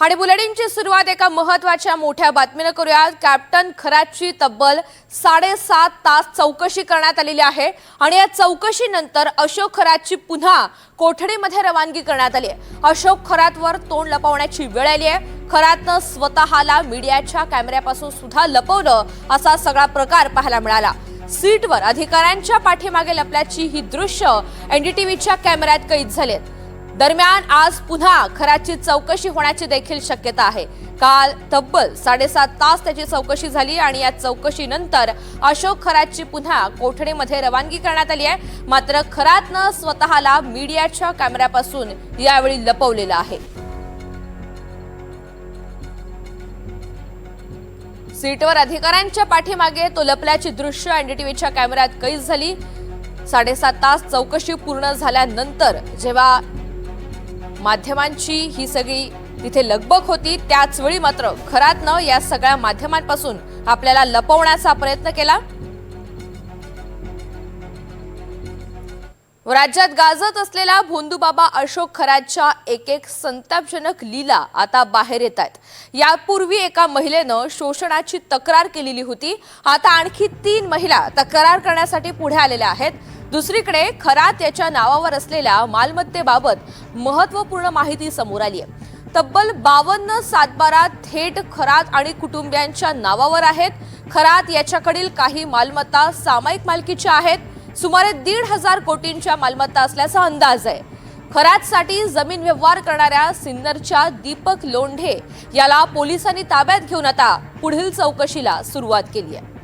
आणि बुलेटिनची सुरुवात एका महत्त्वाच्या मोठ्या बातमीने करूया। कॅप्टन खरातची तब्बल 7.5 तास चौकशी करण्यात आलेली आहे आणि या चौकशीनंतर अशोक खरातची पुन्हा कोठडीमध्ये रवानगी करण्यात आली आहे। अशोक खरातवर तोंड लपवण्याची वेळ आली आहे। खरातनं स्वतःला मीडियाच्या कॅमेऱ्यापासून सुद्धा लपवलं असा सगळा प्रकार पाहायला मिळाला। सीटवर अधिकाऱ्यांच्या पाठीमागे लपल्याची ही दृश्य एनडीटीव्हीच्या कॅमेऱ्यात कैद झालेत। दरम्यान आज पुन्हा खरातची चौकशी होण्याची देखील शक्यता आहे। काल तब्बल 7.5 तास त्याची चौकशी झाली आणि या चौकशीनंतर अशोक खरातची पुन्हा कोठडीमध्ये रवानगी करण्यात आली आहे। मात्र खरातनं स्वतःला मीडियाच्या कॅमेऱ्यापासून यावेळी लपवलेलं आहे। सीटवर अधिकाऱ्यांच्या पाठीमागे तो लपल्याची दृश्य एनडीटीव्हीच्या कॅमेऱ्यात कैद झाली। 7.5 तास चौकशी पूर्ण झाल्यानंतर जेव्हा माध्यमांची ही सगळी तिथे लगबग होती त्याच वेळी मात्र खरातनं या सगळ्या माध्यमांपासून आपल्याला लपवण्याचा प्रयत्न केला। राज्यात गाजत असलेला भोंदूबाबा अशोक खरातच्या एक संतापजनक लीला आता बाहेर येत आहेत। यापूर्वी एका महिलेनं शोषणाची तक्रार केलेली होती। आता आणखी 3 महिला तक्रार करण्यासाठी पुढे आलेल्या आहेत। दुसरीकडे खरात याच्या नावावर असलेल्या मालमत्तेबाबत महत्त्वपूर्ण माहिती समोर आली आहे। तब्बल 52 सातबारा थेट खरात आणि कुटुंबियांच्या नावावर आहेत। खरात याच्याकडील काही मालमत्ता सामायिक मालकीच्या आहेत। सुमारे 1,500 कोटींच्या मालमत्ता असल्याचा अंदाज आहे। खरातसाठी जमीन व्यवहार करणाऱ्या सिन्नरच्या दीपक लोंढे याला पोलिसांनी ताब्यात घेऊन आता पुढील चौकशीला सुरुवात केली आहे।